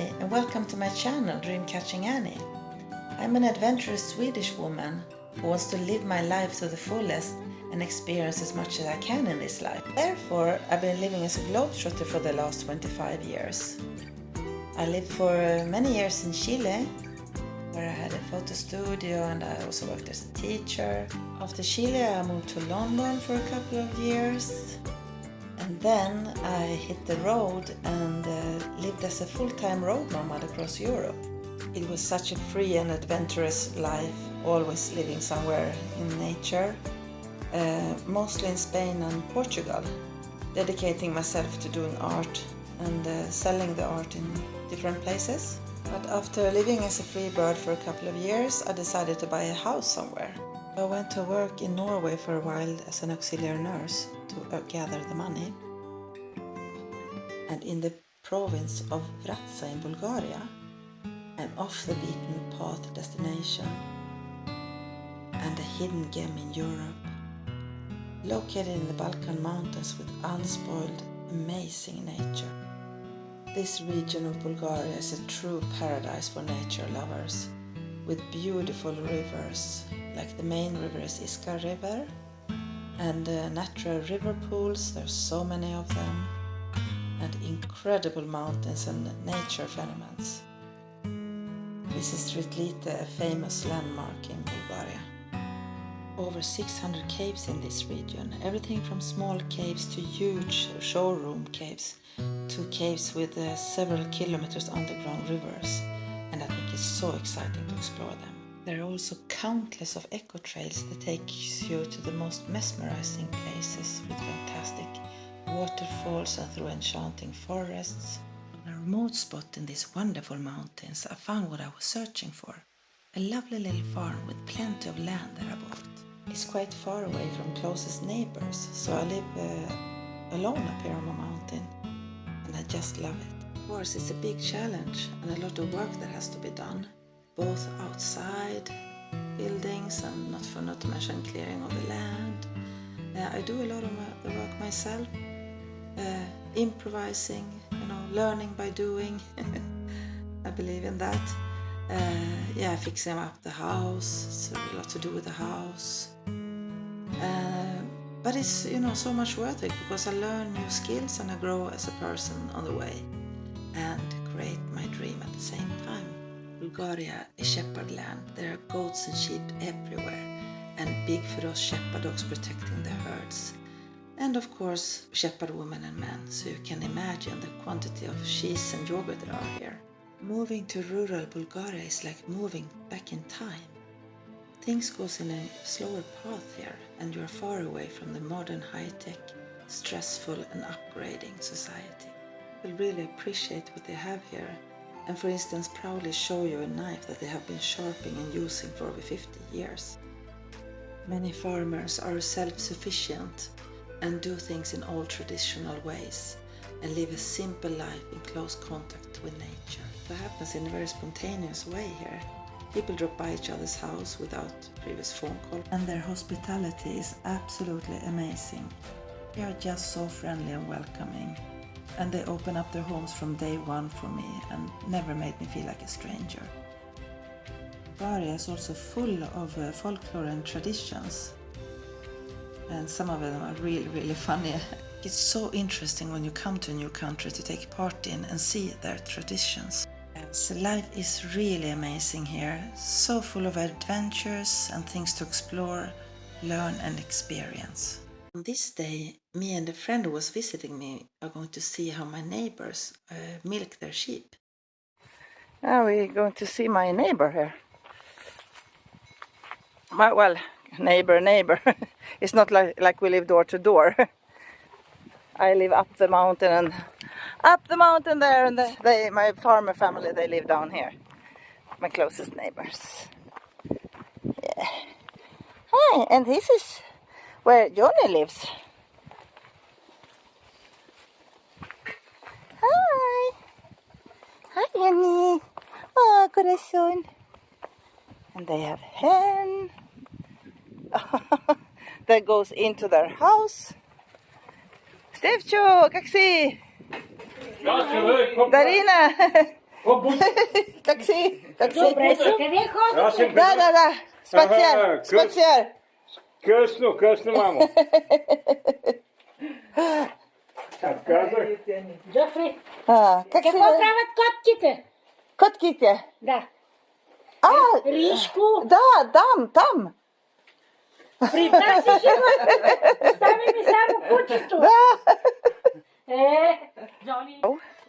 Hi, and welcome to my channel, Dreamcatching Annie. I'm an adventurous Swedish woman who wants to live my life to the fullest and experience as much as I can in this life. Therefore, I've been living as a globetrotter for the last 25 years. I lived for many years in Chile, where I had a photo studio and I also worked as a teacher. After Chile, I moved to London for a couple of years. And then I hit the road and lived as a full-time road nomad across Europe. It was such a free and adventurous life, always living somewhere in nature, mostly in Spain and Portugal, dedicating myself to doing art and selling the art in different places. But after living as a free bird for a couple of years, I decided to buy a house somewhere. I went to work in Norway for a while as an auxiliary nurse to gather the money. And in the province of Vratsa in Bulgaria, an off-the-beaten path destination and a hidden gem in Europe, located in the Balkan mountains with unspoiled, amazing nature. This region of Bulgaria is a true paradise for nature lovers, with beautiful rivers, like the main river is Iskar River, and natural river pools, there's so many of them, and incredible mountains and nature phenomena. This is Ritlite, a famous landmark in Bulgaria. Over 600 caves in this region, everything from small caves to huge showroom caves, to caves with several kilometers underground rivers, and I think it's so exciting to explore them. There are also countless of eco trails that take you to the most mesmerizing places with fantastic waterfalls and through enchanting forests. On a remote spot in these wonderful mountains, I found what I was searching for. A lovely little farm with plenty of land that I bought. It's quite far away from closest neighbors, so I live alone up here on a mountain, and I just love it. Of course, it's a big challenge and a lot of work that has to be done, both outside buildings and not to mention clearing of the land. I do a lot of the work myself, improvising, learning by doing. I believe in that. Fixing up the house, so a lot to do with the house. But it's, so much worth it because I learn new skills and I grow as a person on the way and create my dream at the same time. Bulgaria is shepherd land. There are goats and sheep everywhere and big ferocious shepherd dogs protecting the herds. And of course, shepherd women and men, so you can imagine the quantity of cheese and yogurt there are here. Moving to rural Bulgaria is like moving back in time. Things goes in a slower path here, and you're far away from the modern high-tech, stressful and upgrading society. People really appreciate what they have here, and for instance proudly show you a knife that they have been sharpening and using for over 50 years. Many farmers are self-sufficient and do things in old traditional ways and live a simple life in close contact with nature. It happens in a very spontaneous way here. People drop by each other's house without previous phone call, and their hospitality is absolutely amazing. They are just so friendly and welcoming, and they open up their homes from day one for me and never made me feel like a stranger. Bulgaria is also full of folklore and traditions, and some of them are really, really funny. It's so interesting when you come to a new country to take part in and see their traditions. So life is really amazing here, so full of adventures and things to explore, learn and experience. On this day, me and a friend who was visiting me are going to see how my neighbors milk their sheep. Now we're going to see my neighbor here. Well, neighbor. It's not like we live door to door. I live up the mountain there, and my farmer family, they live down here. My closest neighbors. Yeah. Hi, and this is where Johnny lives. Hi. Hi, Johnny. Oh, corazón. And they have hen that goes into their house. Stefcho, как си? Дарина! Такси. Добре, къде ходите? Да. Спациер. Късно, мамо. Джофри, Как какво правят котките? Котките. Да. А, Ришко, да, там. при вас си живот. Остави ми само кучето. Джони.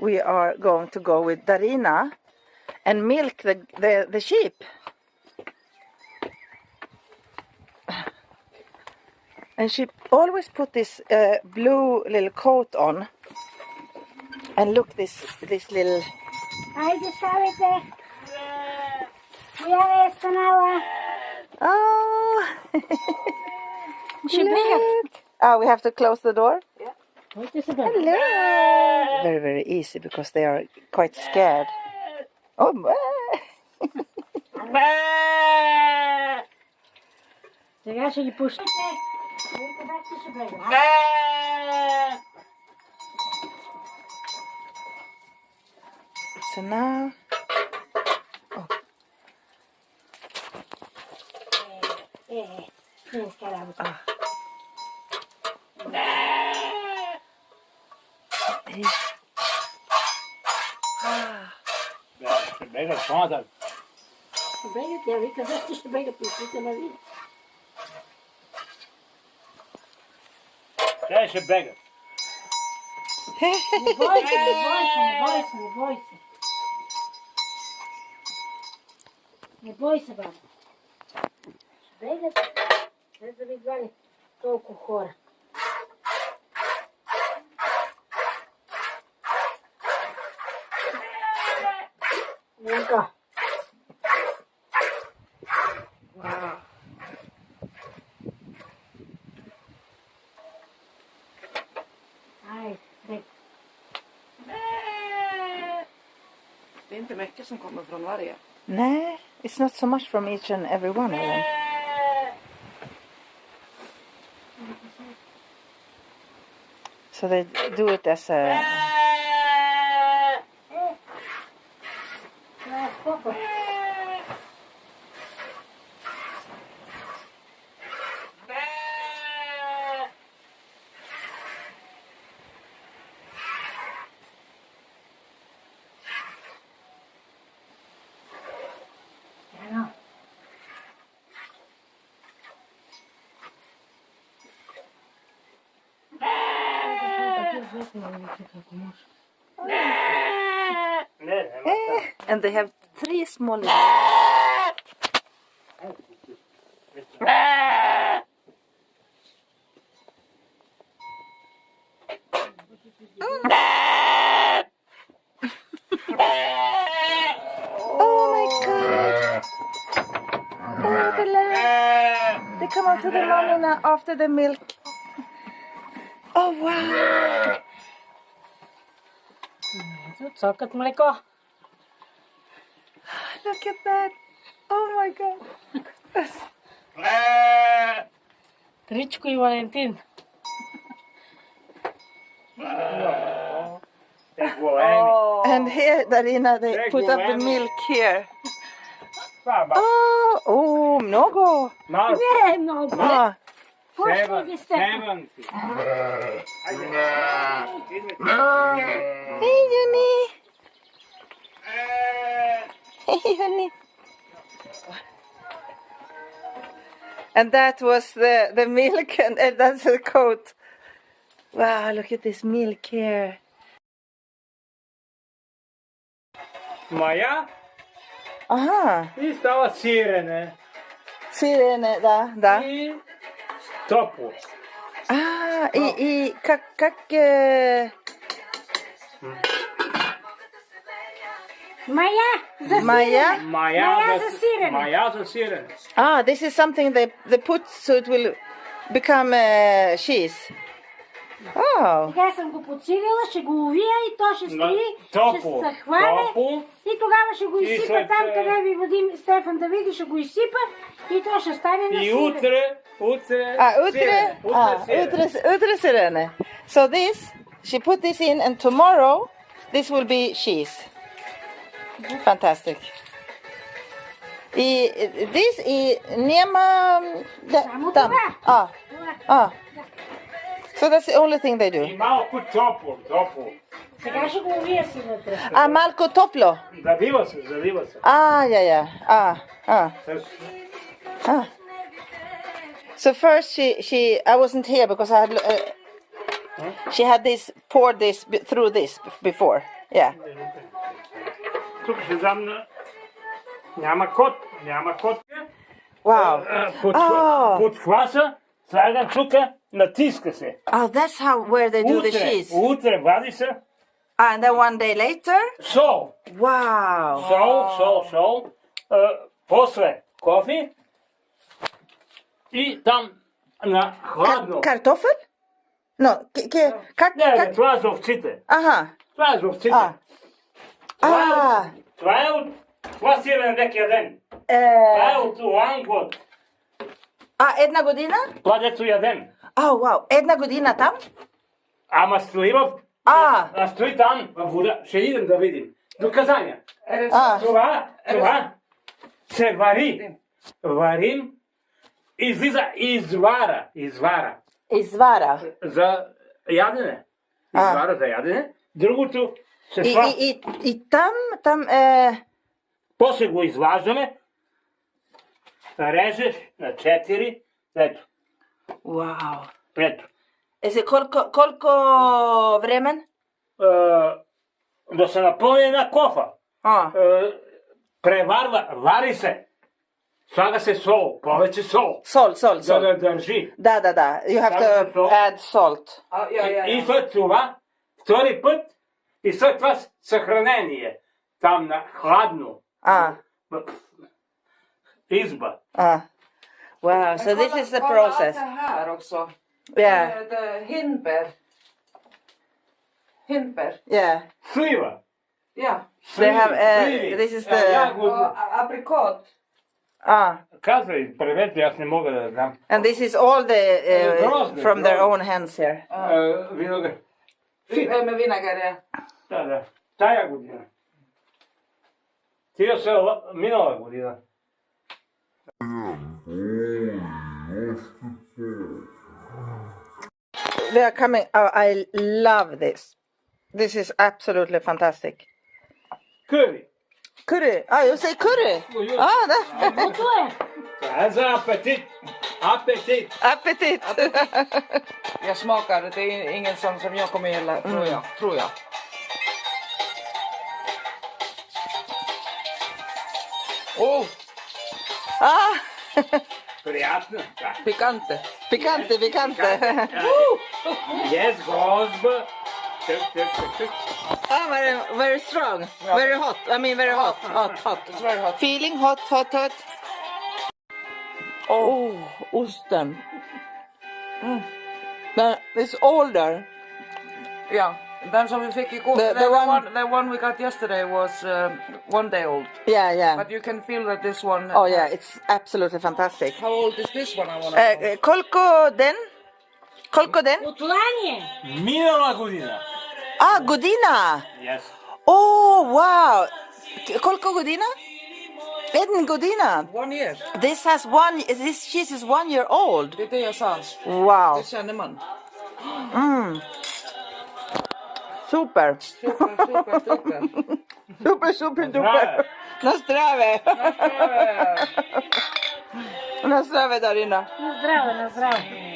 We are going to go with Darina and milk the sheep. And she always put this blue little coat on. And look, this little... Айде, ставайте. Коя е станала? Oh! Ще бегат. We have to close the door? Който се бегат. Hello! Very, very easy because they are quite scared. Oh, Сега ще ги пущате. Вие къде ще бегат? So now... Финска работа. Ще бегат по-нататък. Бегат, я вика, защо ще бегат? Пишите на ви. Те ще бегат. Не бойся. Не бойся, баба. Бегат, не да ви гледа толкова хора. Ненко. Ай, бег. Det är inte mycket som kommer från varje. No, it's not so much from each and every one of them. So they do it as a... Сколько? And they have 3 small... Oh my god! Oh, the lamb! They come up to the mommy now after the milk. Oh wow! Цокат млеко. Look at that! Oh my god! Тричко и Валентин. And here, Darina, they put up the milk here. Oh, много! Не, много. Ah, Пушка ги сте. hey, Juni! Hey, Juni! And that was the milk, and that's the coat. Wow, look at this milk here. Моя Ага, и става сирене. сирене, да. И топло. И как Моя за Maya? Моя за сирене. Моя за сирене. This is something they put so it will become cheese. Oh, Сега съм го подсилила, ще го увия и то ще стои, ще Топло. се хване Топло. и тогава ще го И изсипа след там, това- къде ви води Стефан да види, ще го изсипа и то ще стане на И сирене. утре utre sirene. So she put this in, and tomorrow this will be cheese. Fantastic. This is Nema. Tam. So that's the only thing they do. I malko toplo. Сега ще го увиясим вътре. Malko toplo. Zaliva se. Yeah. So first I wasn't here because I had she had poured this through this before. Yeah. Тук ще дам на... Няма код. Wow. Под фласа слагам тук, натиска се. Oh, that's where they do the cheese. Утре вади се. And then one day later. Сол. Wow. Сол. После кофе. И там на хладно. Картофел? No. Не, това е за овците. Aha. Това е за овците. Това е от... Това сирене декия ден. Това е от Лангвот. Една година? Това дето ядем. Wow. Една година там? Ама стои стои там във вода. Ще идем да видим. Доказания. Това се вари. Варим. Излиза извара. Извара. За ядене. Извара за ядене. Другото се сваля. И там После го изваждаме. Режеш на 4. Ето. Wow. Ето. Колко време? Да се напълни една кофа. Преварва, вари се. Слага се сол, повече сол. Сол. За да държи. Да. You have to add salt. И след това, втори път, и след това съхранение. Там на хладно. Изба. Wow, so this is the process. Här också. Yeah. Hindbär. Yeah. Слива. Ja. They have this is the Aprikot. Казвай, превете, аз не мога да знам. and this is all the from their own hands here. Виноград. Med vinäger, ja. Да. Тая година. Тия са минала година. They are coming. Oh, I love this. This is absolutely fantastic. Curry. Curry. You say curry? Готово е. Това е за апетит. Appetit. Jag smakar, det är ingen sån som jag kommer gilla, tror jag. Приятно. Pikante. Picante. Yes, gosba. Чек. Very strong. Very hot. I mean very hot. It's very hot. Feeling hot. Oh, osten. It's older. Ja, den som vi fick igår, the one we got yesterday was 1 day old. Yeah. But you can feel that this one... Oh yeah, it's absolutely fantastic. How old is this one, I want to know? Kolko den? Отлание. Минала година. Godina. Yes. Oh, wow. Kolko godina? En godina. 1 year. This cheese is 1 year old. Det är det jag sa. Wow. Det känner man. Super. Super duper. Na zdrave, Darina. На здраве.